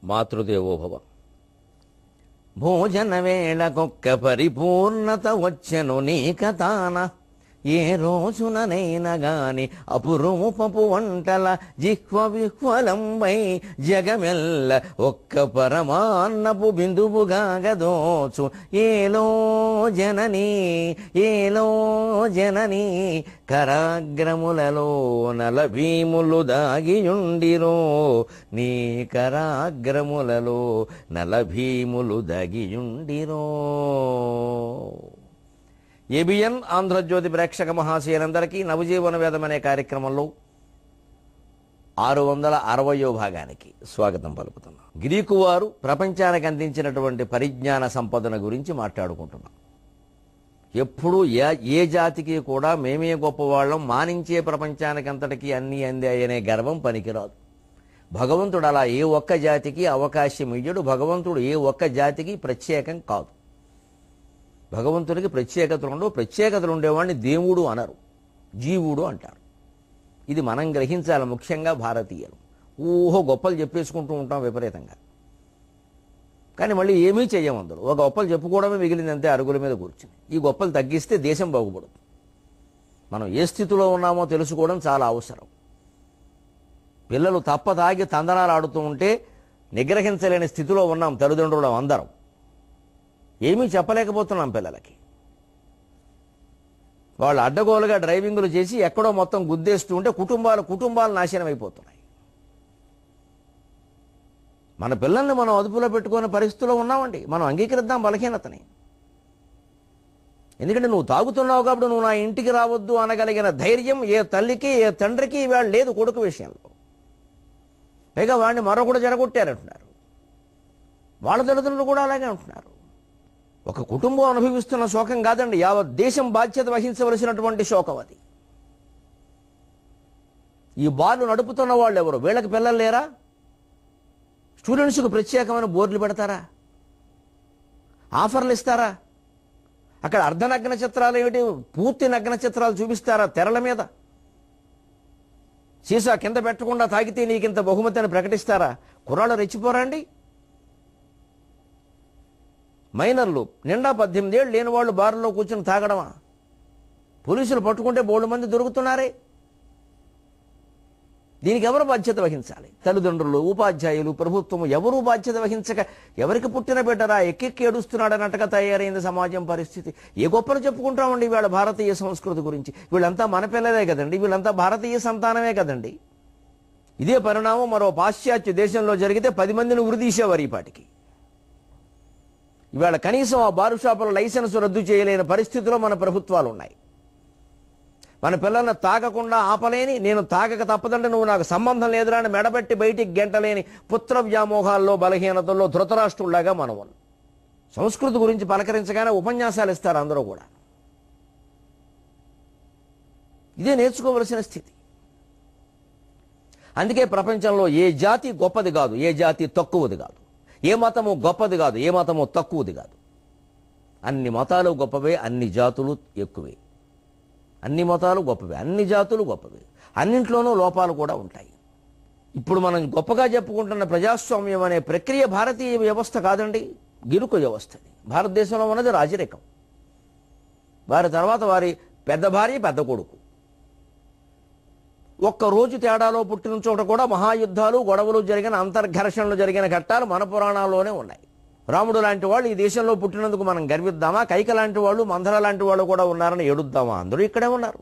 మాతృదేవోభవ. భోజన వేళకొక్క పరిపూర్ణత వచ్చెను నీ కథాన, ఏ రోజుననైనా గాని అపురూపపు వంటల జిహ్వ విహ్వలంబై జగమెల్ల ఒక్క పరమాన్నపు బిందువుగాగదోచు. ఏలో జననీ ఏలో జననీ కరాగ్రములలో నలభీములు దాగియుండిరో, నీ కరాగ్రములలో నలభీములు దాగియుండిరో. ఏబిఎన్ ఆంధ్రజ్యోతి ప్రేక్షక మహాశయులందరికీ నవజీవన వేదం అనే కార్యక్రమంలో 660వ భాగానికి స్వాగతం పలుకుతున్నాం. గ్రీకు వారు ప్రపంచానికి అందించినటువంటి పరిజ్ఞాన సంపదన గురించి మాట్లాడుకుంటున్నాం. ఎప్పుడూ ఏ జాతికి కూడా మేమే గొప్పవాళ్ళం, మానించే ప్రపంచానికి అంతటికీ అన్నీ అందాయనే గర్వం పనికిరాదు. భగవంతుడు అలా ఏ ఒక్క జాతికి అవకాశం ఇయ్యడు. భగవంతుడు ఏ ఒక్క జాతికి ప్రత్యేకం కాదు. భగవంతుడికి ప్రత్యేకతలు ఉండవు. ప్రత్యేకతలు ఉండేవాడిని దేవుడు అనరు, జీవుడు అంటారు. ఇది మనం గ్రహించాలి. ముఖ్యంగా భారతీయులు ఊహో గొప్పలు చెప్పేసుకుంటూ ఉంటాం విపరీతంగా, కానీ మళ్ళీ ఏమీ చెయ్యమందులు. ఒక గొప్పలు చెప్పుకోవడమే మిగిలిందంతే అరుగుల మీద కూర్చుని. ఈ గొప్పలు తగ్గిస్తే దేశం బాగుపడుతుంది. మనం ఏ స్థితిలో ఉన్నామో తెలుసుకోవడం చాలా అవసరం. పిల్లలు తప్పతాగి తందనాలు ఆడుతూ ఉంటే నిగ్రహించలేని స్థితిలో ఉన్నాం తల్లిదండ్రులం అందరం. ఏమీ చెప్పలేకపోతున్నాం పిల్లలకి. వాళ్ళు అడ్డగోలుగా డ్రైవింగులు చేసి ఎక్కడో మొత్తం గుద్దేస్తూ ఉంటే కుటుంబాలు నాశనం అయిపోతున్నాయి. మన పిల్లల్ని మనం అదుపులో పెట్టుకునే పరిస్థితిలో ఉన్నామండి. మనం అంగీకరిద్దాం బలహీనతని. ఎందుకంటే నువ్వు తాగుతున్నావు కాబట్టి నువ్వు నా ఇంటికి రావద్దు అనగలిగిన ధైర్యం ఏ తల్లికి ఏ తండ్రికి ఇవాళ లేదు కొడుకు విషయంలో. పైగా వాడిని మరొకడు జరగొట్టారంటున్నారు. వాళ్ళ తల్లిదండ్రులు కూడా అలాగే అంటున్నారు. ఒక కుటుంబం అనుభవిస్తున్న శోకం కాదండి, యావత్ దేశం బాధ్యత వహించవలసినటువంటి శోకం అది. ఈ బార్లు నడుపుతున్న వాళ్ళు ఎవరు? వీళ్ళకి పిల్లలు లేరా? స్టూడెంట్స్కు ప్రత్యేకమైన బోర్డులు పెడతారా? ఆఫర్లు ఇస్తారా? అక్కడ అర్ధనగ్న చిత్రాలు ఏమిటి, పూర్తి నగ్న చిత్రాలు చూపిస్తారా తెరల మీద? సీసా కింద పెట్టకుండా తాగితే నీకింత బహుమతి అని ప్రకటిస్తారా? కుర్రాళ్ళు రెచ్చిపోరండి. మైనర్లు నిండా 18 ఏళ్ళు లేని వాళ్ళు బార్లో కూర్చొని తాగడమా? పోలీసులు పట్టుకుంటే బోల్డు మంది దొరుకుతున్నారే. దీనికి ఎవరు బాధ్యత వహించాలి? తల్లిదండ్రులు, ఉపాధ్యాయులు, ప్రభుత్వం ఎవరూ బాధ్యత వహించక ఎవరికి పుట్టిన బిడ్డరా ఎక్కెక్కి ఏడుస్తున్నాడు అన్నట్టుగా తయారైంది సమాజం పరిస్థితి. ఏ గొప్పలు చెప్పుకుంటామండి వీళ్ళ భారతీయ సంస్కృతి గురించి. వీళ్ళంతా మన పిల్లలే కదండి, వీళ్ళంతా భారతీయ సంతానమే కదండి. ఇదే పరిణామం మరో పాశ్చాత్య దేశంలో జరిగితే 10 మందిని ఉరిదీసేవారు ఈ పాటికి. ఇవాళ కనీసం ఆ బారు షాపుల లైసెన్స్ రద్దు చేయలేని పరిస్థితిలో మన ప్రభుత్వాలు ఉన్నాయి. మన పిల్లల్ని తాగకుండా ఆపలేని, నేను తాగక తప్పదంటే నువ్వు నాకు సంబంధం లేదురా అని మెడబెట్టి బయటికి గెంటలేని పుత్ర వ్యామోహాల్లో బలహీనతల్లో ధృతరాష్ట్రులాగా మనము. సంస్కృతి గురించి పలకరించగానే ఉపన్యాసాలు ఇస్తారు అందరూ కూడా. ఇదే నేర్చుకోవలసిన స్థితి. అందుకే ప్రపంచంలో ఏ జాతి గొప్పది కాదు, ఏ జాతి తక్కువది కాదు, ఏ మతము గొప్పది కాదు, ఏ మతము తక్కువది కాదు. అన్ని మతాలు గొప్పవే, అన్ని జాతులు ఎక్కువే. అన్ని మతాలు గొప్పవే, అన్ని జాతులు గొప్పవే. అన్నింట్లోనూ లోపాలు కూడా ఉంటాయి. ఇప్పుడు మనం గొప్పగా చెప్పుకుంటున్న ప్రజాస్వామ్యం అనే ప్రక్రియ భారతీయ వ్యవస్థ కాదండి, గిరుకు వ్యవస్థది. భారతదేశంలో ఉన్నది రాజరికం. వారి తర్వాత వారి పెద్ద భార్య పెద్ద కొడుకు. ఒక్కరోజు తేడాలో పుట్టిన చోట కూడా మహాయుద్ధాలు, గొడవలు జరిగిన, అంతర్ఘర్షణలు జరిగిన ఘట్టాలు మన పురాణాల్లోనే ఉన్నాయి. రాముడు లాంటి వాళ్ళు ఈ దేశంలో పుట్టినందుకు మనం గర్విద్దామా? కైక లాంటి వాళ్ళు, మందర లాంటి వాళ్ళు కూడా ఉన్నారని ఏడుద్దామా? అందరూ ఇక్కడే ఉన్నారు.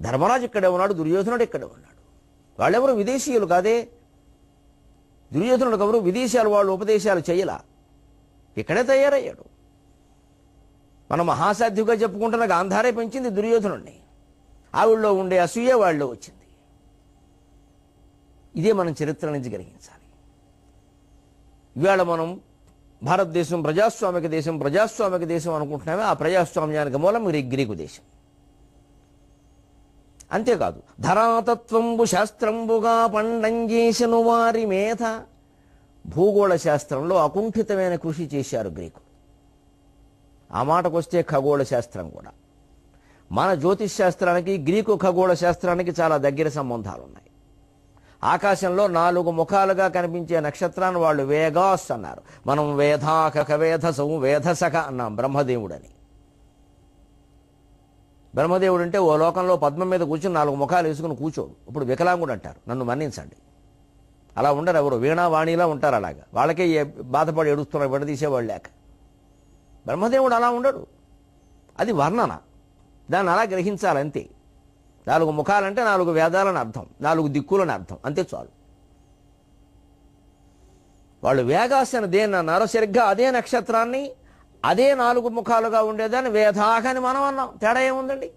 ధర్మరాజు ఇక్కడే ఉన్నాడు, దుర్యోధనుడు ఇక్కడే ఉన్నాడు. వాళ్ళెవరు విదేశీయులు కాదే. దుర్యోధనుడు ఎవరు విదేశాలు వాళ్ళు ఉపదేశాలు చేయలా, ఇక్కడే తయారయ్యాడు. మనం మహాసాధ్యుగా చెప్పుకుంటున్న గాంధారే పెంచింది దుర్యోధనుడిని. ఆవిడలో ఉండే అసూయ వాళ్ళలో వచ్చింది. ఇదే మనం చరిత్ర నుంచి గ్రహించాలి. ఇవాళ మనం భారతదేశం ప్రజాస్వామిక దేశం అనుకుంటున్నామే. ఆ ప్రజాస్వామ్యానికి మూలం గ్రీకు దేశం. అంతేకాదు, ధరాతత్వంబు శాస్త్రంబుగా పండంజేసను వారి మేధ. భూగోళ శాస్త్రంలో అకుంఠితమైన కృషి చేశారు గ్రీకులు. ఆ మాటకొస్తే ఖగోళ శాస్త్రం కూడా. మన జ్యోతిష్ శాస్త్రానికి గ్రీకు ఖగోళ శాస్త్రానికి చాలా దగ్గర సంబంధాలు ఉన్నాయి. ఆకాశంలో 4 ముఖాలుగా కనిపించే నక్షత్రాన్ని వాళ్ళు వేగాస్ అన్నారు. మనం వేధాకక వేధసౌ వేధసక అన్నాం బ్రహ్మదేవుడని. బ్రహ్మదేవుడు అంటే ఓ లోకంలో పద్మం మీద కూర్చుని 4 ముఖాలు వేసుకుని కూర్చోడు. ఇప్పుడు వికలాంగుడు అంటారు, నన్ను మన్నించండి. అలా ఉండరు ఎవరు, వీణావాణిలా ఉంటారు. అలాగా వాళ్ళకే బాధపడి ఏడుస్తున్నారు విడదీసేవాళ్ళు లేక. బ్రహ్మదేవుడు అలా ఉండడు, అది వర్ణన, దాన్ని అలా గ్రహించాలి అంతే. 4 ముఖాలంటే 4 వేదాలని అర్థం, 4 దిక్కులని అర్థం, అంతే చాలు. వాళ్ళు వేగాస్ అని దేన్ని అన్నారో సరిగ్గా అదే నక్షత్రాన్ని అదే 4 ముఖాలుగా ఉండేదాన్ని వేదాకని మనం అన్నాం. తేడా ఏముందండి?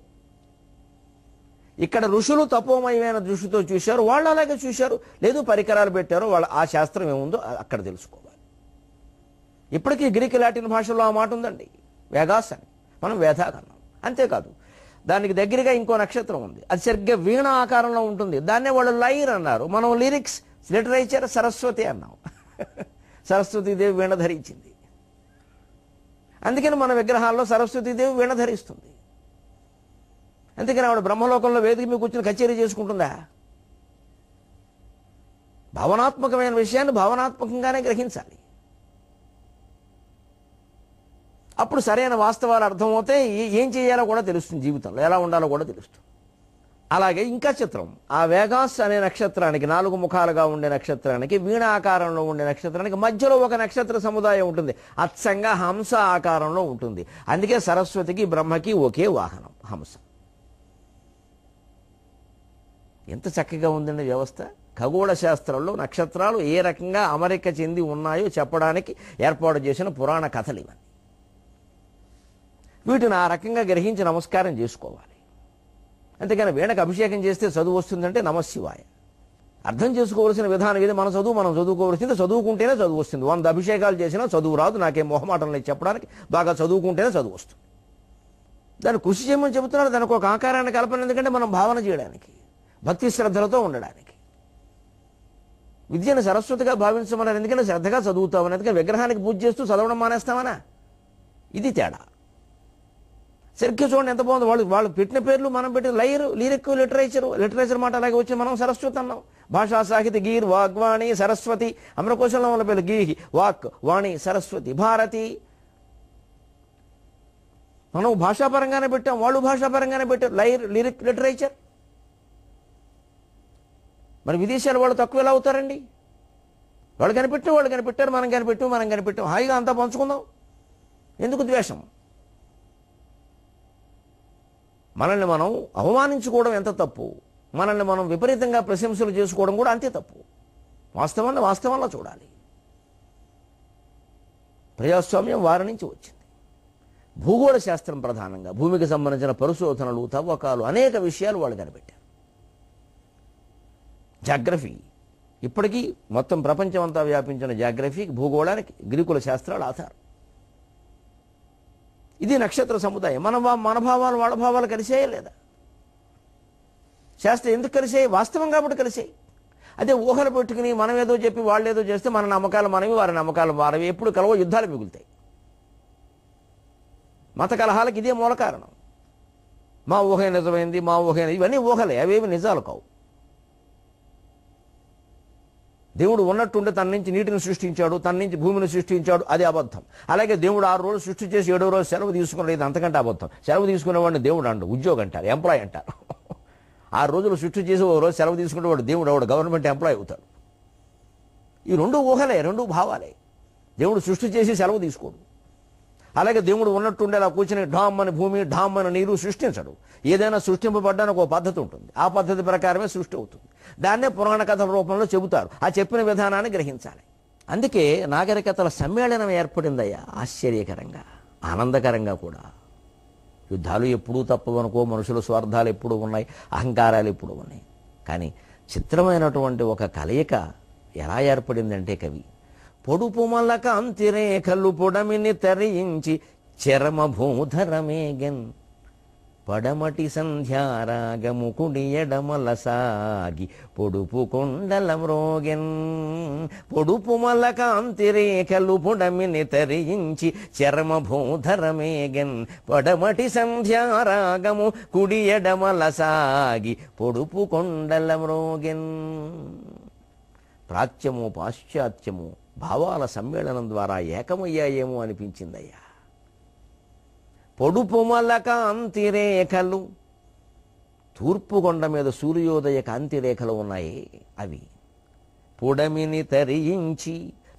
ఇక్కడ ఋషులు తపోమయమైన దృష్టితో చూశారు, వాళ్ళు అలాగే చూశారు. లేదు పరికరాలు పెట్టారు, వాళ్ళు ఆ శాస్త్రం ఏముందో అక్కడ తెలుసుకోవాలి. ఇప్పటికీ గ్రీక్ లాటిన్ భాషలో ఆ మాట ఉందండి, వేగాస్ అని. మనం వేదాక్ అన్నాం. అంతేకాదు, దానికి దగ్గరగా ఇంకో నక్షత్రం ఉంది, అది సరిగ్గా వీణ ఆకారంలో ఉంటుంది, దాన్నే వాళ్ళు లైర్ అన్నారు. మనం లిరిక్స్ లిటరేచర్ సరస్వతి అన్నాం. సరస్వతీదేవి వీణ ధరించింది, అందుకని మన విగ్రహాల్లో సరస్వతీదేవి వీణ ధరిస్తుంది. అందుకని ఆవిడ బ్రహ్మలోకంలో వేదిక మీద కూర్చొని కచేరీ చేసుకుంటుందా? భావనాత్మకమైన విషయాన్ని భావనాత్మకంగానే గ్రహించాలి. అప్పుడు సరైన వాస్తవాలు అర్థమవుతే ఏం చేయాలో కూడా తెలుస్తుంది, జీవితంలో ఎలా ఉండాలో కూడా తెలుస్తుంది. అలాగే ఇంకా చిత్రం, ఆ వేగాస్ అనే నక్షత్రానికి 4 ముఖాలుగా ఉండే నక్షత్రానికి వీణ ఆకారంలో ఉండే నక్షత్రానికి మధ్యలో ఒక నక్షత్ర సముదాయం ఉంటుంది, అచ్చంగా హంస ఆకారంలో ఉంటుంది. అందుకే సరస్వతికి బ్రహ్మకి ఒకే వాహనం హంస. ఎంత చక్కగా ఉందండి వ్యవస్థ. ఖగోళ శాస్త్రంలో నక్షత్రాలు ఏ రకంగా అమరిక చెంది ఉన్నాయో చెప్పడానికి ఏర్పాటు చేసిన పురాణ కథలు ఇవన్నీ. వీటిని ఆ రకంగా గ్రహించి నమస్కారం చేసుకోవాలి. అంతేకాని వీణకు అభిషేకం చేస్తే చదువు వస్తుందంటే నమశివాయ. అర్థం చేసుకోవాల్సిన విధానం ఇది. మనం చదువుకోవాల్సింది, చదువుకుంటేనే చదువు వస్తుంది. 100 అభిషేకాలు చేసినా చదువు రాదు, నాకేం మొహమాటం లేదు చెప్పడానికి. బాగా చదువుకుంటేనే చదువు వస్తుంది. దాన్ని కృషి చేయమని చెబుతున్నారు, దానికి ఒక ఆకారాన్ని కల్పన. ఎందుకంటే మనం భావన చేయడానికి, భక్తి శ్రద్ధలతో ఉండడానికి. విద్యను సరస్వతిగా భావించమన్నారు, ఎందుకంటే శ్రద్ధగా చదువుతామని. ఎందుకంటే విగ్రహానికి పూజ చేస్తూ చదవడం మానేస్తామనా? ఇది తేడా. సరిగ్గా చూడండి ఎంత బాగుంది. వాళ్ళు పెట్టిన పేర్లు మనం పెట్టిన లైర్, లిరిక్, లిటరేచర్ మాట అలాగే వచ్చి మనం సరస్వతి అన్నాం. భాషా సాహిత్య గీర్ వాగ్వాణి సరస్వతి. అమరకోశంలో ఉన్న పేర్లు గీ వాక్ వాణి సరస్వతి భారతి. మనం భాషాపరంగానే పెట్టాం, వాళ్ళు భాషాపరంగానే పెట్టారు, లైర్, లిరిక్, లిటరేచర్. మరి విదేశాలు వాళ్ళు తక్కువ ఎలా అవుతారండి? వాళ్ళు కనిపెట్టారు, మనం కనిపెట్టాం. హాయిగా అంతా పంచుకుందాం. ఎందుకు ద్వేషం? మనల్ని మనం అవమానించుకోవడం ఎంత తప్పు, మనల్ని మనం విపరీతంగా ప్రశంసలు చేసుకోవడం కూడా అంతే తప్పు. వాస్తవంలో చూడాలి. ప్రజాస్వామ్యం వారి నుంచి వచ్చింది. భూగోళ శాస్త్రం ప్రధానంగా భూమికి సంబంధించిన పరిశోధనలు, తవ్వకాలు, అనేక విషయాలు వాళ్ళు కనిపెట్టారు. జాగ్రఫీ, ఇప్పటికీ మొత్తం ప్రపంచం అంతా వ్యాపించిన జాగ్రఫీ, భూగోళానికి గ్రీకుల శాస్త్రాలు ఆధారం. ఇది నక్షత్ర సముదాయం. మన భావాలు వాళ్ళ భావాలు కలిసేయే లేదా? శాస్త్రం ఎందుకు కలిసేయి? వాస్తవం కాబట్టి కలిసేయి. అదే ఊహలు పెట్టుకుని మనం ఏదో చెప్పి వాళ్ళు ఏదో చేస్తే మన నమ్మకాలు మనవి, వారి నమ్మకాలు వారవి. ఎప్పుడు కలవో యుద్ధాలు మిగులుతాయి. మత కలహాలకు ఇదే మూల కారణం. మా ఊహ నిజమైంది, మా ఊహ, ఇవన్నీ ఊహలే, అవేవి నిజాలు కావు. దేవుడు ఉన్నట్టుండి తన నుంచి నీటిని సృష్టించాడు, తన నుంచి భూమిని సృష్టించాడు, అది అబద్ధం. అలాగే దేవుడు 6 రోజులు సృష్టి చేసి 7వ రోజు సెలవు తీసుకునేది అంతకంటే అబద్ధం. సెలవు తీసుకునేవాడిని దేవుడు అండు, ఉద్యోగం అంటారు, ఎంప్లాయ్ అంటారు. 6 రోజులు సృష్టి చేసి 1 రోజు సెలవు తీసుకునేవాడు దేవుడు, వాడు గవర్నమెంట్ ఎంప్లాయ్ అవుతాడు. ఈ 2 ఊహలే, 2 భావాలే. దేవుడు సృష్టి చేసి సెలవు తీసుకోడు. అలాగే దేవుడు ఉన్నట్టుండి అలా కూర్చొని ఢామ్ అని భూమి, ఢామ్ అని నీరు సృష్టించడు. ఏదైనా సృష్టింపబడ్డానికి ఒక పద్ధతి ఉంటుంది, ఆ పద్ధతి ప్రకారమే సృష్టి అవుతుంది. దాన్నే పురాణ కథల రూపంలో చెబుతారు. ఆ చెప్పిన విధానాన్ని గ్రహించాలి. అందుకే నాగరికతల సమ్మేళనం ఏర్పడిందయ్యా, ఆశ్చర్యకరంగా, ఆనందకరంగా కూడా. యుద్ధాలు ఎప్పుడూ తప్పవనుకో, మనుషుల స్వార్థాలు ఎప్పుడూ ఉన్నాయి, అహంకారాలు ఎప్పుడూ ఉన్నాయి. కానీ చిత్రమైనటువంటి ఒక కలయిక ఎలా ఏర్పడిందంటే, కవి పొడుపు మల్లక అంతిరేఖలు పొడమిని తరించి చరమ భూధరమేగన్ పడమటి సంధ్యారాగము కుడి ఎడమల సాగి పొడుపు కొండల మ్రోగెన్. పొడుపు మల్లక అంతిరేఖలు పొడమిని తరించి చరమ భూధరమేగన్ పడమటి సంధ్యారాగము కుడి ఎడమల సాగి పొడుపు కొండల మ్రోగెన్. ప్రాచ్యము పాశ్చాత్యము భావాల సమ్మేళనం ద్వారా ఏకమయ్యాయేమో అనిపించిందయ్యా. పొడుపుమల కాంతిరేఖలు, తూర్పు కొండ మీద సూర్యోదయ కాంతిరేఖలు ఉన్నాయి. అవి పుడమిని తరించి,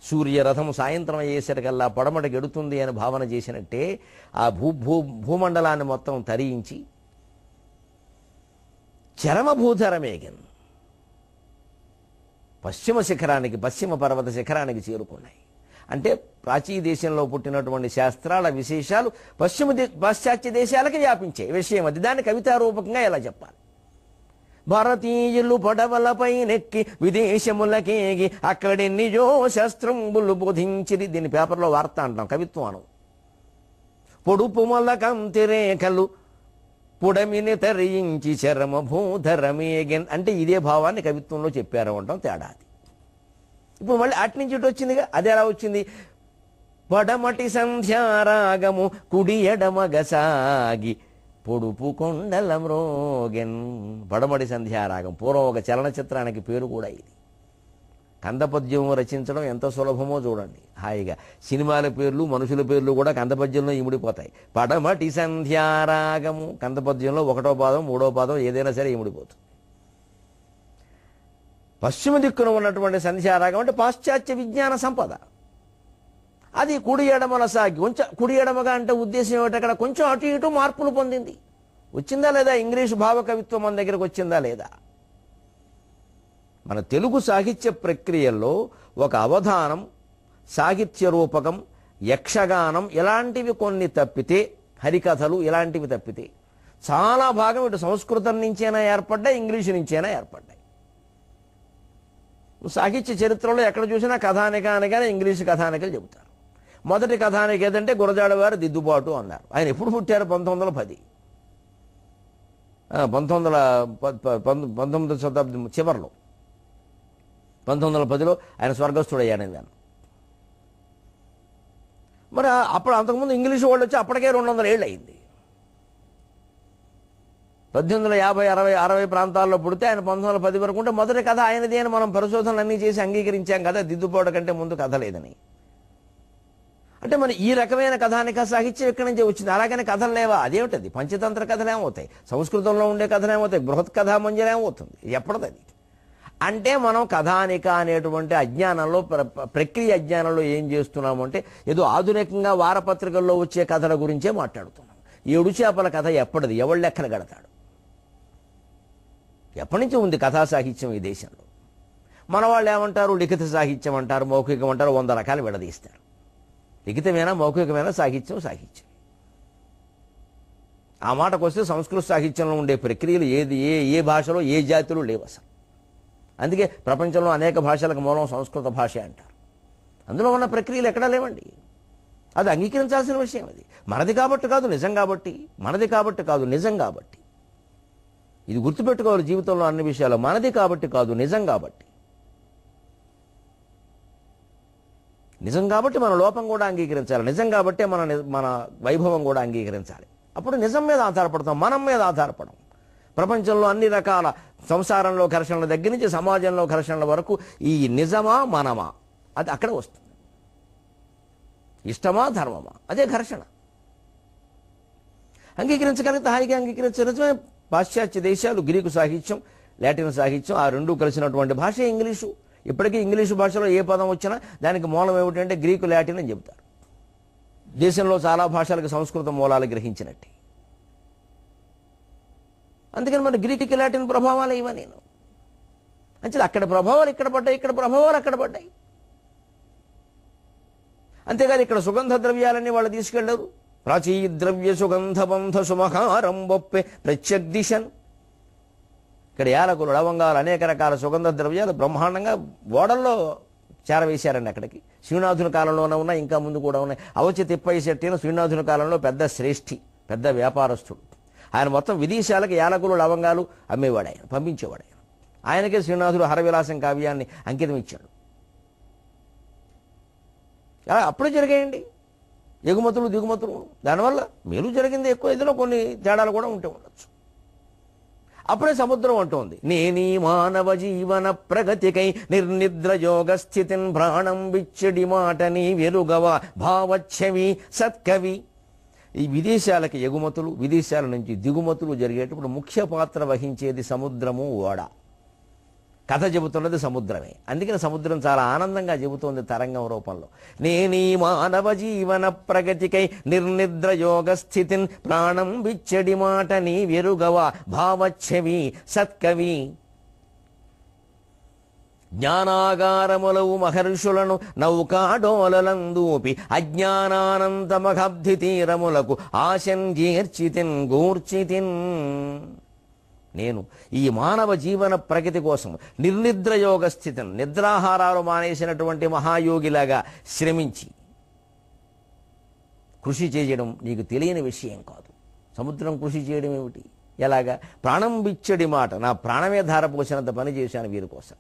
సూర్యరథం సాయంత్రం అయ్యేసరికల్లా పడమటికి ఎడుతుంది అని భావన చేసినట్టే ఆ భూమండలాన్ని మొత్తం తరించి చరమభూధరమేగన్ పశ్చిమ శిఖరానికి, పశ్చిమ పర్వత శిఖరానికి చేరుకున్నాయి. అంటే ప్రాచీన దేశంలో పుట్టినటువంటి శాస్త్రాల విశేషాలు పాశ్చాత్య దేశాలకి వ్యాపించే విషయం అది. దాన్ని కవితారూపకంగా ఎలా చెప్పాలి? భారతీయులు పడవలపై నెక్కి విదేశములకేగి అక్కడెన్నియో శస్త్రంబులు బోధించిరి. దీన్ని పేపర్లో వార్త అంటాం, కవిత్వం అనం. పొడుపుమల కాంతిరేఖలు పుడమిని తరించి చరమ భూధరమేగన్ అంటే ఇదే భావాన్ని కవిత్వంలో చెప్పారు అంటాం. తేడాది. ఇప్పుడు మళ్ళీ అటు నుంచి ఇటు వచ్చిందిగా. అది ఎలా వచ్చింది? పడమటి సంధ్యారాగము కుడి ఎడమగసాగి పొడుపు కొండల మ్రోగెన్. పడమటి సంధ్యారాగం పూర్వం ఒక చలనచిత్రానికి పేరు కూడా ఇది. కందపద్యం రచించడం ఎంత సులభమో చూడండి. హాయిగా సినిమాల పేర్లు, మనుషుల పేర్లు కూడా కందపద్యంలో ఇముడిపోతాయి. పడమటి సంధ్యారాగము కందపద్యంలో 1వ పాదం 3వ పాదం ఏదైనా సరే ఇముడిపోతుంది. పశ్చిమ దిక్కున ఉన్నటువంటి సంధ్యారాగం అంటే పాశ్చాత్య విజ్ఞాన సంపద. అది కుడి ఎడమల సాగి, కొంచెం కుడి ఎడమగా అంటే ఉద్దేశం ఏమిటి? అక్కడ కొంచెం అటు ఇటు మార్పులు పొందింది. వచ్చిందా లేదా? ఇంగ్లీషు భావకవిత్వం మన దగ్గరకు వచ్చిందా లేదా? మన తెలుగు సాహిత్య ప్రక్రియల్లో ఒక అవధానం, సాహిత్య రూపకం, యక్షగానం ఇలాంటివి కొన్ని తప్పితే, హరికథలు ఇలాంటివి తప్పితే చాలా భాగం ఇటు సంస్కృతం నుంచైనా ఏర్పడ్డాయి, ఇంగ్లీషు నుంచైనా ఏర్పడ్డాయి. సాహిత్య చరిత్రలో ఎక్కడ చూసినా కథానిక అనగానే ఇంగ్లీషు కథానికలు చెబుతారు. మొదటి కథానిక ఏదంటే గురజాడ వారు దిద్దుబాటు అన్నారు. ఆయన ఎప్పుడు పుట్టారు? 1910. 19వ శతాబ్దం చివరిలో 1910లో ఆయన స్వర్గస్థుడయ్యాడని దాన్ని. మరి అప్పుడు అంతకుముందు ఇంగ్లీషు వాళ్ళు వచ్చి అప్పటికే 200 ఏళ్ళు అయింది. 1850, 60 ప్రాంతాల్లో పుడితే ఆయన 1910 వరకు ఉంటే మొదటి కథ ఆయనది అని మనం పరిశోధనలు అన్నీ చేసి అంగీకరించాం కదా, దిద్దుబాటు కంటే ముందు కథ లేదని. అంటే మరి ఈ రకమైన కథానిక సాహిత్యం ఎక్కడి నుంచి వచ్చింది? అలాగనే కథలు లేవా? అదేమిటది? పంచతంత్ర కథలు ఏమవుతాయి? సంస్కృతంలో ఉండే కథలు ఏమవుతాయి? బృహత్ కథా మంజరి ఏమవుతుంది? ఎప్పటిది? అంటే మనం కథానిక అనేటువంటి అజ్ఞానంలో, ప్రక్రియ అజ్ఞానంలో ఏం చేస్తున్నాము అంటే ఏదో ఆధునికంగా వారపత్రికల్లో వచ్చే కథల గురించే మాట్లాడుతున్నాం. ఏడు చేపల కథ ఎప్పటిది? ఎవడు లెక్కన గడతాడు? ఎప్పటి నుంచి ఉంది కథా సాహిత్యం ఈ దేశంలో? మన వాళ్ళు ఏమంటారు? లిఖిత సాహిత్యం అంటారు, మౌఖికం అంటారు, 100 రకాలు విడదీస్తారు. లిఖితమైనా మౌఖికమైన సాహిత్యం సాహిత్యం. ఆ మాటకు వస్తే సంస్కృత సాహిత్యంలో ఉండే ప్రక్రియలు ఏ భాషలో ఏ జాతిలో లేవు అసలు. అందుకే ప్రపంచంలో అనేక భాషలకు మూలం సంస్కృత భాష అంటారు. అందులో ఉన్న ప్రక్రియలు ఎక్కడా లేవండి. అది అంగీకరించాల్సిన విషయం. అది మనది కాబట్టి కాదు, నిజం కాబట్టి. మనది కాబట్టి కాదు, నిజం కాబట్టి. ఇది గుర్తుపెట్టుకోవాలి జీవితంలో అన్ని విషయాలు. మనది కాబట్టి కాదు, నిజం కాబట్టి. నిజం కాబట్టి మన లోపం కూడా అంగీకరించాలి. నిజం కాబట్టి మన వైభవం కూడా అంగీకరించాలి. అప్పుడు నిజం మీద ఆధారపడతాం, మనం మీద ఆధారపడం. ప్రపంచంలో అన్ని రకాల సంసారంలో ఘర్షణల దగ్గర నుంచి సమాజంలో ఘర్షణల వరకు ఈ నిజమా మనమా అది అక్కడ వస్తుంది. ఇష్టమా ధర్మమా అదే ఘర్షణ. అంగీకరించగలిగితే హాయిగా అంగీకరించే పాశ్చాత్య దేశాలు గ్రీకు సాహిత్యం, లాటిన్ సాహిత్యం ఆ రెండూ కలిసినటువంటి భాష ఇంగ్లీషు. ఇప్పటికీ ఇంగ్లీషు భాషలో ఏ పదం వచ్చినా దానికి మూలం ఏమిటంటే గ్రీకు, లాటిన్ అని చెబుతారు. దేశంలో చాలా భాషలకు సంస్కృత మూలాలు గ్రహించినట్టే. అందుకని మన గ్రీకు, లాటిన్ ప్రభావాలు ఇవా నేను అంటే అక్కడ ప్రభావాలు ఇక్కడ పడ్డాయి, ఇక్కడ ప్రభావాలు అక్కడ పడ్డాయి. అంతేకాదు ఇక్కడ సుగంధ ద్రవ్యాలన్నీ వాళ్ళు తీసుకెళ్లారు. ప్రాచీన ద్రవ్య సుగంధ బంధ సుమహారం బొప్పే ప్రత్యగ్దిశన్. ఇక్కడ యాలకులు, లవంగాలు, అనేక రకాల సుగంధ ద్రవ్యాలు బ్రహ్మాండంగా ఓడల్లో చేరవేశారండి అక్కడికి. శ్రీనాథుని కాలంలోనే ఉన్నాయి, ఇంకా ముందు కూడా ఉన్నాయి. అవచి తిప్పయ్య శెట్టిన శ్రీనాథుని కాలంలో పెద్ద శ్రేష్ఠి, పెద్ద వ్యాపారస్తుడు. ఆయన మొత్తం విదేశాలకు యాలకులు, లవంగాలు అమ్మేవాడు, ఆయన పంపించేవాడు. ఆయనకే శ్రీనాథుడు హరవిలాసం కావ్యాన్ని అంకితం ఇచ్చాడు. అప్పుడే జరిగాయండి ఎగుమతులు దిగుమతులు. దానివల్ల మేలు జరిగింది ఎక్కువ, ఇందులో కొన్ని తేడాలు కూడా ఉంటే ఉండొచ్చు. అప్పుడే సముద్రం అంటోంది, నేనీ మానవ జీవన ప్రగతికై నిర్నిద్ర యోగ స్థితిన్ ప్రాణం విచ్చడి మాట నీ వెరుగవా భావచ్ఛవి సత్కవి. ఈ విదేశాలకి ఎగుమతులు, విదేశాల నుంచి దిగుమతులు జరిగేటప్పుడు ముఖ్య పాత్ర వహించేది సముద్రము, ఓడ. కథ చెబుతున్నది సముద్రమే. అందుకని సముద్రం చాలా ఆనందంగా చెబుతోంది తరంగం రూపంలో. నేనీ మానవ జీవన ప్రగతికై నిర్నిద్ర యోగ స్థితిన్ ప్రాణం విచ్చడి మాట నీ వెరుగవా భావచ్ఛవి సత్కవి. జ్ఞానాగారములవు మహర్షులను నౌకాడోలలందూపి అజ్ఞానానంతమఘబ్ధి తీరములకు ఆశన్ జీర్చితిన్ గూర్చితిన్. నేను ఈ మానవ జీవన ప్రగతి కోసం నిర్నిద్ర యోగ స్థితిని, నిద్రాహారాలు మానేసినటువంటి మహాయోగిలాగా శ్రమించి కృషి చేయడం నీకు తెలియని విషయం కాదు. సముద్రం కృషి చేయడం ఏమిటి, ఎలాగా? ప్రాణం బిచ్చడి మాట, నా ప్రాణమే ధారపోసినంత పని చేశాను వీరి కోసం.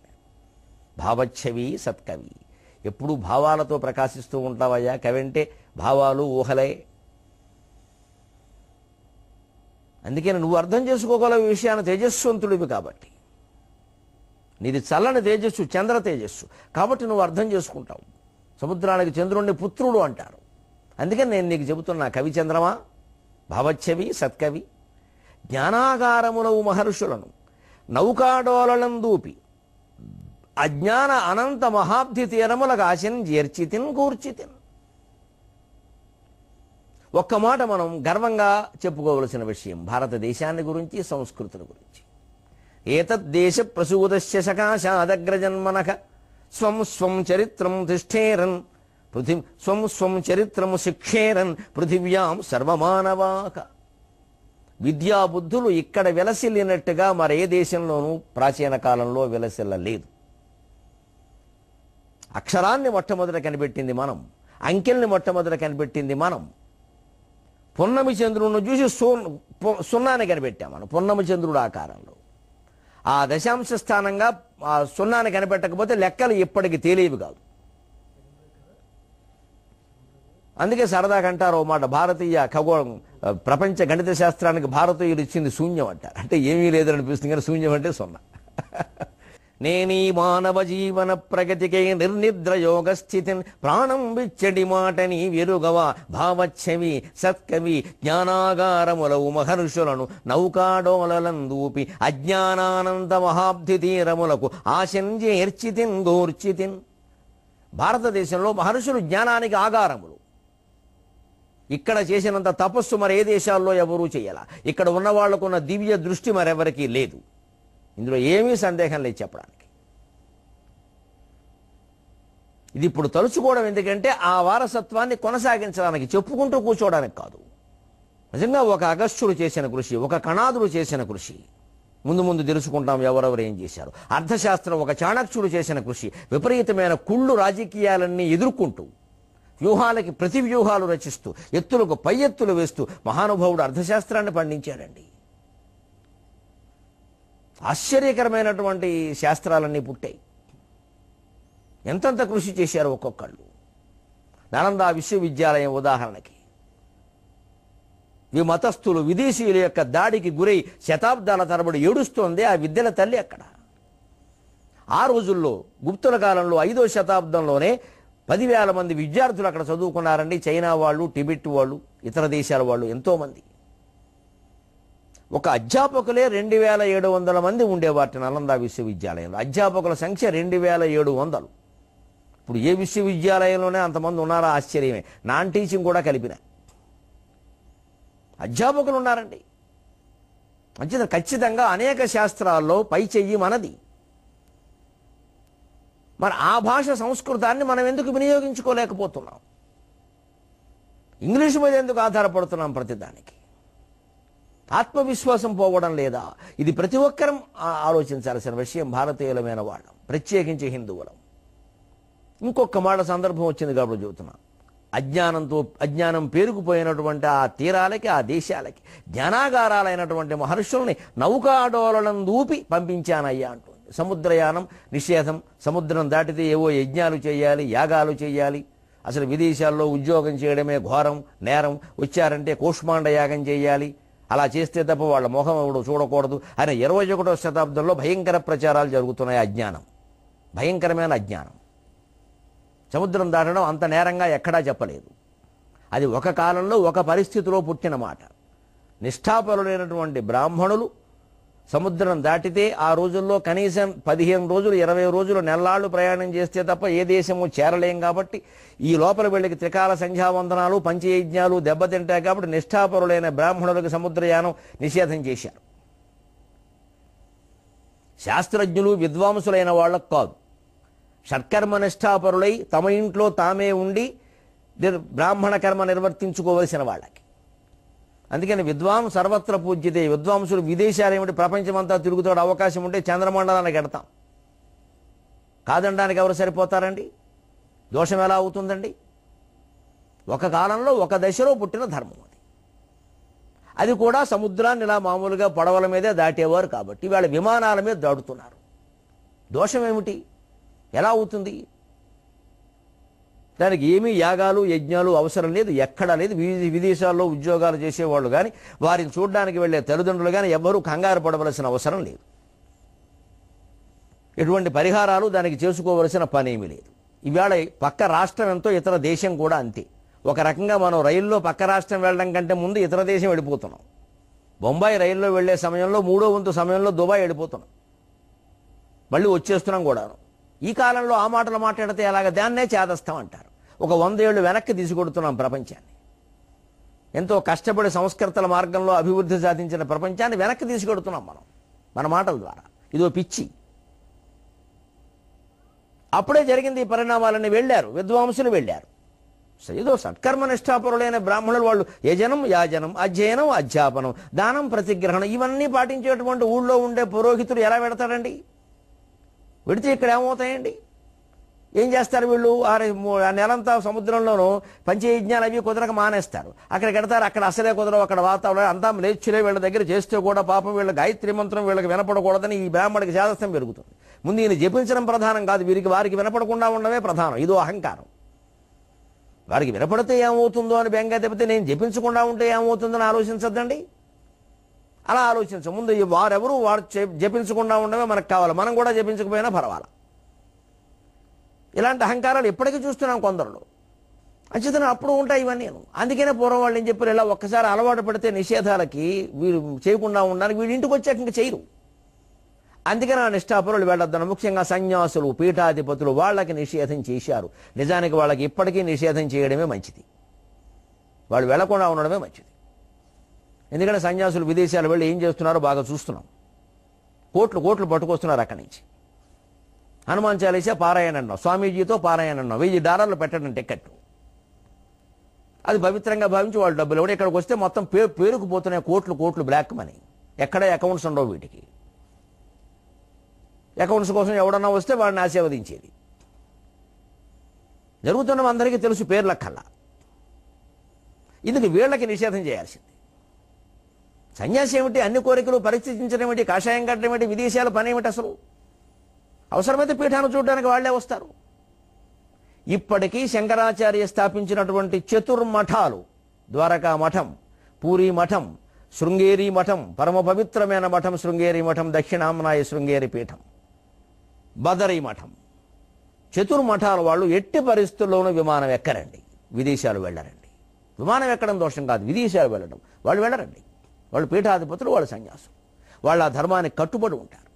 భావచ్ఛవి సత్కవి. ఎప్పుడూ భావాలతో ప్రకాశిస్తూ ఉంటావయ్యా. కవి అంటే భావాలు, ఊహలే. అందుకని నువ్వు అర్థం చేసుకోగల విషయాన్ని తేజస్వంతుడివి కాబట్టి, నీది చల్లని తేజస్సు, చంద్ర తేజస్సు కాబట్టి నువ్వు అర్థం చేసుకుంటావు. సముద్రానికి చంద్రుణ్ణి పుత్రుడు అంటారు. అందుకని నేను నీకు చెబుతున్నా, కవి చంద్రమా భావచ్ఛవి సత్కవి. జ్ఞానాగారములవు మహర్షులను నౌకాడోలలందూపి అజ్ఞాన అనంత మహాబ్ధి తీరములకు ఆశన్ జీర్చితిన్ గూర్చితిన్. ఒక్క మాట మనం గర్వంగా చెప్పుకోవలసిన విషయం భారతదేశాన్ని గురించి, సంస్కృతుల గురించి. ఏతద్దేశ ప్రసూదస్య సకాశాదగ్రజన్మనః స్వం స్వం చరిత్రం తిష్ఠేరన్ స్వం స్వం చరిత్రము శిక్షేరన్ పృథివ్యాం సర్వమానవాక. విద్యాబుద్ధులు ఇక్కడ విలసిల్లినట్టుగా మరే దేశంలోనూ ప్రాచీన కాలంలో విలసిల్లలేదు. అక్షరాన్ని మొట్టమొదట కనిపెట్టింది మనం, అంకెల్ని మొట్టమొదట కనిపెట్టింది మనం. పున్నమి చంద్రుడిని చూసి సున్నాన్ని కనిపెట్టాం మనం, పున్నమి చంద్రుడు ఆకారంలో. ఆ దశాంశ స్థానంగా ఆ సున్నాన్ని కనిపెట్టకపోతే లెక్కలు ఇప్పటికి తేలివి కాదు. అందుకే సరదాగా అంటారు ఓ మాట, భారతీయ ఖగోళం ప్రపంచ గణిత శాస్త్రానికి భారతీయులు ఇచ్చింది శూన్యం అంటారు. అంటే ఏమీ లేదనిపిస్తుంది కానీ శూన్యం అంటే సున్నా. నేనీ మానవ జీవన ప్రగతికై నిర్నిద్ర యోగ స్థితిన్ ప్రాణం విచ్చడి మాట నీ వెరుగవా భావచ్ఛవి సత్కవి. జ్ఞానాగారములవు మహర్షులను నౌకాడోలలందూపి అజ్ఞానానంద మహాబ్ధి తీరములకు ఆశన్ చేర్చితిన్ గూర్చితిన్. భారతదేశంలో మహర్షులు జ్ఞానానికి ఆగారములు. ఇక్కడ చేసినంత తపస్సు మరి ఏ దేశాల్లో ఎవరూ చేయాల. ఇక్కడ ఉన్న వాళ్లకున్న దివ్య దృష్టి మరెవరికీ లేదు. ఇందులో ఏమీ సందేహం లేదు చెప్పడానికి. ఇది ఇప్పుడు తలుచుకోవడం ఎందుకంటే ఆ వారసత్వాన్ని కొనసాగించడానికి, చెప్పుకుంటూ కూర్చోవడానికి కాదు. నిజంగా ఒక అగస్త్యుడు చేసిన కృషి, ఒక కణాదుడు చేసిన కృషి ముందు ముందు తెలుసుకుంటాం ఎవరెవరు ఏం చేశారు. అర్థశాస్త్రం ఒక చాణక్యుడు చేసిన కృషి, విపరీతమైన కుళ్ళు రాజకీయాలన్నీ ఎదుర్కొంటూ వ్యూహాలకి ప్రతి వ్యూహాలు రచిస్తూ ఎత్తులకు పై ఎత్తులు వేస్తూ మహానుభావుడు అర్థశాస్త్రాన్ని పండించాడండి. ఆశ్చర్యకరమైనటువంటి శాస్త్రాలన్నీ పుట్టాయి. ఎంతంత కృషి చేశారు ఒక్కొక్కళ్ళు. నాలంద విశ్వవిద్యాలయం ఉదాహరణకి, ఈ మతస్థులు విదేశీయుల యొక్క దాడికి గురై శతాబ్దాల తరబడి ఏడుస్తోంది ఆ విద్యల తల్లి అక్కడ. ఆ రోజుల్లో గుప్తుల కాలంలో 5వ శతాబ్దంలోనే 10,000 మంది విద్యార్థులు అక్కడ చదువుకున్నారండి. చైనా వాళ్ళు, టిబెట్ వాళ్ళు, ఇతర దేశాల వాళ్ళు ఎంతోమంది. ఒక అధ్యాపకులే 2,700 మంది ఉండేవాటి నలంద విశ్వవిద్యాలయంలో. అధ్యాపకుల సంఖ్య 2,700. ఇప్పుడు ఏ విశ్వవిద్యాలయంలోనే అంతమంది ఉన్నారో ఆశ్చర్యమే. నాన్ టీచింగ్ కూడా కలిపిన అధ్యాపకులు ఉన్నారండి. మంచిది. ఖచ్చితంగా అనేక శాస్త్రాల్లో పై చెయ్యి మనది. మరి ఆ భాష సంస్కృతాన్ని మనం ఎందుకు వినియోగించుకోలేకపోతున్నాం? ఇంగ్లీష్ మీద ఎందుకు ఆధారపడుతున్నాం ప్రతిదానికి? ఆత్మవిశ్వాసం పోవడం లేదా? ఇది ప్రతి ఒక్కరం ఆలోచించాల్సిన విషయం. భారతీయులమైన వాళ్ళం, ప్రత్యేకించి హిందువులం. ఇంకొక మాట సందర్భం వచ్చింది కాబట్టి చెబుతున్నా. అజ్ఞానం పేరుకుపోయినటువంటి ఆ తీరాలకి, ఆ దేశాలకి జ్ఞానాగారాలైనటువంటి మహర్షుల్ని నౌకాడోలనం దూపి పంపించానయ్యా అంటుంది. సముద్రయానం నిషేధం. సముద్రం దాటితే ఏవో యజ్ఞాలు చేయాలి, యాగాలు చేయాలి. అసలు విదేశాల్లో ఉద్యోగం చేయడమే ఘోరం, నేరం. వచ్చారంటే కూష్మాండ యాగం చేయాలి. అలా చేస్తే తప్ప వాళ్ళ మొహం ఎవడు చూడకూడదు అని 21వ శతాబ్దంలో భయంకర ప్రచారాలు జరుగుతున్నాయి. అజ్ఞానం, భయంకరమైన అజ్ఞానం. సముద్రం దాటడం అంత నేరంగా ఎక్కడా చెప్పలేదు. అది ఒక కాలంలో ఒక పరిస్థితిలో పుట్టిన మాట. నిష్ఠాపరులైనటువంటి బ్రాహ్మణులు సముద్రం దాటితే ఆ రోజుల్లో కనీసం 15 రోజులు 20 రోజులు నెల్లాళ్ళు ప్రయాణం చేస్తే తప్ప ఏ దేశము చేరలేం. కాబట్టి ఈ లోపల వెళ్ళకి త్రికాల సంధ్యావందనాలు పంచయజ్ఞాలు దెబ్బతింటాయి. కాబట్టి నిష్ఠాపరులైన బ్రాహ్మణులకు సముద్రయానం నిషేధం చేశారు. శాస్త్రజ్ఞులు విద్వాంసులైన వాళ్ళకు కాదు, షట్కర్మ నిష్ఠాపరులై తమ ఇంట్లో తామే ఉండి బ్రాహ్మణ కర్మ నిర్వర్తించుకోవలసిన వాళ్ళకి. అందుకని విద్వాం సర్వత్ర పూజ్యతే. విద్వాంసులు విదేశాలు ఏమిటి ప్రపంచమంతా తిరుగుతాడు. అవకాశం ఉంటే చంద్రమండలానికి ఎడతాం. కాదనడానికి ఎవరు సరిపోతారండి? దోషం ఎలా అవుతుందండి? ఒక కాలంలో ఒక దశలో పుట్టిన ధర్మం అది. అది కూడా సముద్రాన్ని ఇలా మామూలుగా పడవల మీదే దాటేవారు. కాబట్టి వాళ్ళ విమానాల మీద దాటుతున్నారు. దోషం ఏమిటి? ఎలా అవుతుంది? దానికి ఏమీ యాగాలు యజ్ఞాలు అవసరం లేదు, ఎక్కడా లేదు. విదేశాల్లో ఉద్యోగాలు చేసేవాళ్ళు కానీ వారిని చూడడానికి వెళ్ళే తల్లిదండ్రులు కానీ ఎవ్వరూ కంగారు పడవలసిన అవసరం లేదు. ఎటువంటి పరిహారాలు దానికి చేసుకోవలసిన పనేమీ లేదు. ఇవాళ పక్క రాష్ట్రం ఎంతో ఇతర దేశం కూడా అంతే. ఒక రకంగా మనం రైల్లో పక్క రాష్ట్రం వెళ్ళడం కంటే ముందు ఇతర దేశం వెళ్ళిపోతున్నాం. బొంబాయి రైల్లో వెళ్లే సమయంలో 3వ వంతు సమయంలో దుబాయ్ వెళ్ళిపోతున్నాం. మళ్ళీ వచ్చేస్తున్నాం కూడాను. ఈ కాలంలో ఆ మాటలు మాట్లాడితే ఎలాగ? దాన్నే చేదస్తాం అంటారు. ఒక 100 ఏళ్ళు వెనక్కి తీసుకొడుతున్నాం ప్రపంచాన్ని. ఎంతో కష్టపడి సంస్కృతుల మార్గంలో అభివృద్ధి సాధించిన ప్రపంచాన్ని వెనక్కి తీసుకొడుతున్నాం మనం మన మాటల ద్వారా. ఇదో పిచ్చి. అప్పుడే జరిగింది ఈ పరిణామాలన్నీ. వెళ్ళారు విద్వాంసులు, వెళ్ళారు. ఏదో సత్కర్మ నిష్ఠాపరులైన బ్రాహ్మణులు వాళ్ళు యజనం యాజనం అధ్యయనం అధ్యాపనం దానం ప్రతిగ్రహణం ఇవన్నీ పాటించేటువంటి ఊళ్ళో ఉండే పురోహితుడు ఎలా పెడతాడండి? పెడితే ఇక్కడ ఏమవుతాయండి? ఏం చేస్తారు వీళ్ళు? ఆ నెలంతా సముద్రంలోనూ పంచయజ్ఞాలు అవి కుదరక మానేస్తారు. అక్కడికి వెడతారు. అక్కడ అసలే కుదరవు. అక్కడ వాతావరణం అంతా లేచులే. వీళ్ళ దగ్గర చేస్తే కూడా పాపం వీళ్ళ గాయత్రి మంత్రం వీళ్ళకి వినపడకూడదని ఈ బ్రాహ్మడికి శాదస్తం పెరుగుతుంది. ముందు ఈయన జపించడం ప్రధానం కాదు, వారికి వినపడకుండా ఉండడమే ప్రధానం. ఇదో అహంకారం. వారికి వినపడితే ఏమవుతుందో అని బెంగ తెప్పితే నేను జపించకుండా ఉంటే ఏమవుతుందని ఆలోచించద్దండి. అలా ఆలోచించం. ముందు వారెవరు వారు జపించకుండా ఉండడమే మనకు కావాలి. మనం కూడా జపించకపోయినా పర్వాలా. ఇలాంటి అహంకారాలు ఇప్పటికీ చూస్తున్నాం కొందరిలో. అంచేతన అప్పుడు ఉంటాయి ఇవన్నీ. అందుకనే పూర్వం వాళ్ళు ఏం చెప్పారు, ఇలా ఒక్కసారి అలవాటు పడితే నిషేధాలకి వీరు చేయకుండా ఉండడానికి వీళ్ళు ఇంటికి వచ్చాక ఇంకా చేయరు. అందుకని ఆ నిష్ఠాపరులు వెళ్ళొద్దన్న ముఖ్యంగా సన్యాసులు పీఠాధిపతులు వాళ్ళకి నిషేధం చేశారు. నిజానికి వాళ్ళకి ఇప్పటికీ నిషేధం చేయడమే మంచిది. వాళ్ళు వెళ్లకుండా ఉండడమే మంచిది. ఎందుకంటే సన్యాసులు విదేశాలు వెళ్ళి ఏం చేస్తున్నారో బాగా చూస్తున్నాం. కోట్లు కోట్లు పట్టుకొస్తున్నారు అక్కడి నుంచి. హనుమాన్ చాలీసా పారాయణ అన్నాం, స్వామీజీతో పారాయణ అన్నాం, $1000 పెట్టడం టికెట్. అది పవిత్రంగా భావించి వాళ్ళు డబ్బులు ఇవ్వడం. ఇక్కడికి వస్తే మొత్తం పేరుకుపోతున్నాయి కోట్లు కోట్లు బ్లాక్ మనీ. ఎక్కడ అకౌంట్స్ ఉండవు వీటికి. అకౌంట్స్ కోసం ఎవడన్నా వస్తే వాడిని ఆశీర్వదించేది జరుగుతున్న అందరికీ తెలుసు పేర్లక్కల్లా. ఇందుకు వీళ్ళకి నిషేధం చేయాల్సింది. సన్యాసి ఏమిటి? అన్ని కోరికలు పరిస్థితించడం ఏమిటి? కాషాయం కట్టడం ఏమిటి? విదేశాల పని ఏమిటి? అసలు అవసరమైతే పీఠాన్ని చూడడానికి వాళ్లే వస్తారు. ఇప్పటికీ శంకరాచార్య స్థాపించినటువంటి చతుర్మఠాలు, ద్వారకా మఠం, పూరీ మఠం, శృంగేరి మఠం, పరమ పవిత్రమైన మఠం శృంగేరి మఠం, దక్షిణామ్నాయ శృంగేరి పీఠం, బదరీ మఠం, చతుర్మఠాల వాళ్ళు ఎట్టి పరిస్థితుల్లోనూ విమానం ఎక్కరండి, విదేశాలు వెళ్ళరండి. విమానం ఎక్కడం దోషం కాదు, విదేశాలు వెళ్ళడం. వాళ్ళు వెళ్ళరండి. వాళ్ళు పీఠాధిపతులు, వాళ్ళు సన్యాసులు. వాళ్ళు ఆ ధర్మానికి కట్టుబడి ఉంటారు.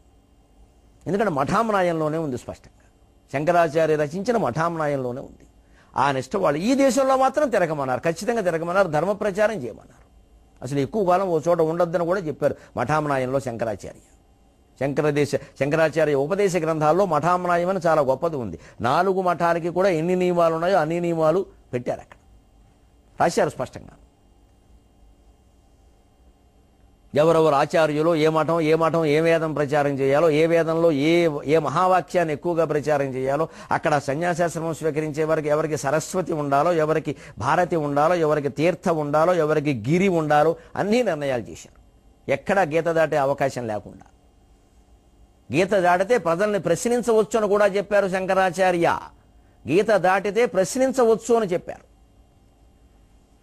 ఎందుకంటే మఠామ్నాయంలోనే ఉంది స్పష్టంగా. శంకరాచార్య రచించిన మఠామ్నాయంలోనే ఉంది ఆ నిష్ట. వాళ్ళు ఈ దేశంలో మాత్రం తిరగమన్నారు, ఖచ్చితంగా తిరగమన్నారు, ధర్మ ప్రచారం చేయమన్నారు. అసలు ఎక్కువ కాలం ఓ చోట ఉండొద్దని కూడా చెప్పారు మఠామ్నాయంలో శంకరాచార్య. శంకరాచార్య ఉపదేశ గ్రంథాల్లో మఠామ్నాయం అని చాలా గొప్పది ఉంది. 4 మఠాలకి కూడా ఎన్ని నియమాలు ఉన్నాయో అన్ని నియమాలు పెట్టారు అక్కడ, రాశారు స్పష్టంగా. ఎవరెవరు ఆచార్యులు, ఏ మఠం ఏ వేదం ప్రచారం చేయాలో, ఏ వేదంలో ఏ మహావాక్యాన్ని ఎక్కువగా ప్రచారం చేయాలో, అక్కడ సన్యాసాశ్రమం స్వీకరించే వారికి ఎవరికి సరస్వతి ఉండాలో, ఎవరికి భారతి ఉండాలో, ఎవరికి తీర్థ ఉండాలో, ఎవరికి గిరి ఉండాలో అన్నీ నిర్ణయాలు చేశారు. ఎక్కడా గీత దాటే అవకాశం లేకుండా. గీత దాటితే ప్రజల్ని ప్రశ్నించవచ్చు అని కూడా చెప్పారు శంకరాచార్య. గీత దాటితే ప్రశ్నించవచ్చు అని చెప్పారు.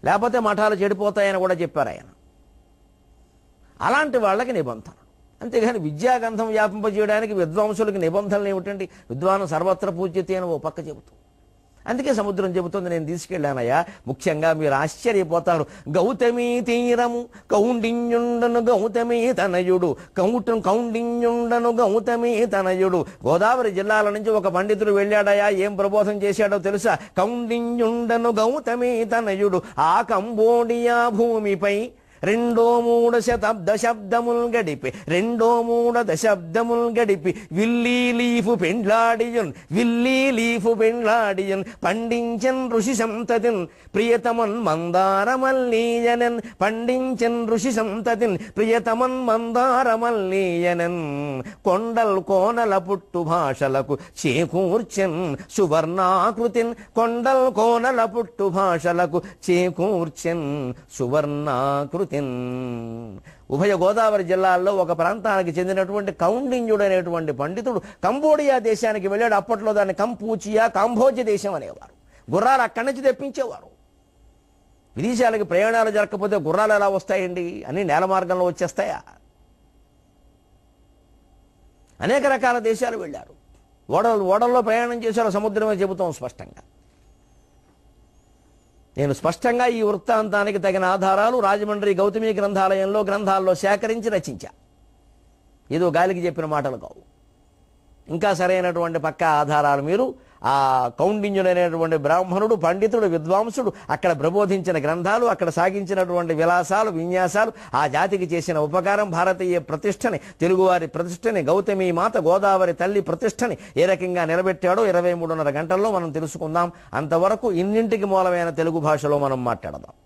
లేకపోతే మఠాలు చెడిపోతాయని కూడా చెప్పారు ఆయన. అలాంటి వాళ్ళకి నిబంధన. అంతేగాని విద్యాగంధం వ్యాపింపజేయడానికి విద్వాంసులకి నిబంధనలు ఏమిటండి? విద్వాను సర్వత్ర పూజ్యతే అని ఓ పక్క చెబుతుంది. అందుకే సముద్రం చెబుతుంది, నేను తీసుకెళ్ళానయ్యా. ముఖ్యంగా మీరు ఆశ్చర్యపోతారు. గౌతమీ తీరము కౌండిన్యుండను గౌతమీ తనయుడు కౌండిన్యుండను గౌతమీ తనయుడు. గోదావరి జిల్లాల నుంచి ఒక పండితుడు వెళ్ళాడయా. ఏం ప్రబోధం చేశాడో తెలుసా? కౌండిన్యుండను గౌతమీ తనయుడు ఆ కంబోడియా భూమిపై 2-3 దశాబ్దములు గడిపి విల్లీ లీఫు పెండ్లాడియన్ పండించన్ ఋషి సంతతిన్ ప్రియతమన్ మందారమల్లీయనన్ కొండల్ కోనల పుట్టు భాషలకు చేకూర్చెన్ సువర్ణాకృతిన్ సువర్ణాకృతి. ఉభయ గోదావరి జిల్లాల్లో ఒక ప్రాంతానికి చెందినటువంటి కౌండిన్యుడు అనేటువంటి పండితుడు కంబోడియా దేశానికి వెళ్ళాడు. అప్పట్లో దాన్ని కంపూచియా కాంబోజ దేశం అనేవారు. గుర్రాలు అక్కడి నుంచి తెప్పించేవారు. విదేశాలకి ప్రయాణాలు జరగకపోతే గుర్రాలు ఎలా వస్తాయండి? అని నేల మార్గంలో వచ్చేస్తాయా? అనేక రకాల దేశాలు వెళ్ళారు. ఓడల్లో ప్రయాణం చేశారు. సముద్రమే చెబుతాం స్పష్టంగా. నేను స్పష్టంగా ఈ వృత్తాంతానికి తగిన ఆధారాలు రాజమండ్రి గౌతమి గ్రంథాల్లో సేకరించి రచించా. ఏదో గాలికి చెప్పిన మాటలు కావు. ఇంకా సరైనటువంటి పక్కా ఆధారాలు మీరు ఆ కౌండిన్యుడైనటువంటి బ్రాహ్మణుడు, పండితుడు, విద్వాంసుడు అక్కడ ప్రబోధించిన గ్రంథాలు, అక్కడ సాగించినటువంటి విలాసాలు, విన్యాసాలు, ఆ జాతికి చేసిన ఉపకారం, భారతీయ ప్రతిష్టని, తెలుగువారి ప్రతిష్టని, గౌతమి మాత గోదావరి తల్లి ప్రతిష్టని ఏ రకంగా నిలబెట్టాడో 23:30 గంటల్లో మనం తెలుసుకుందాం. అంతవరకు ఇన్నింటికి మూలమైన తెలుగు భాషలో మనం మాట్లాడదాం.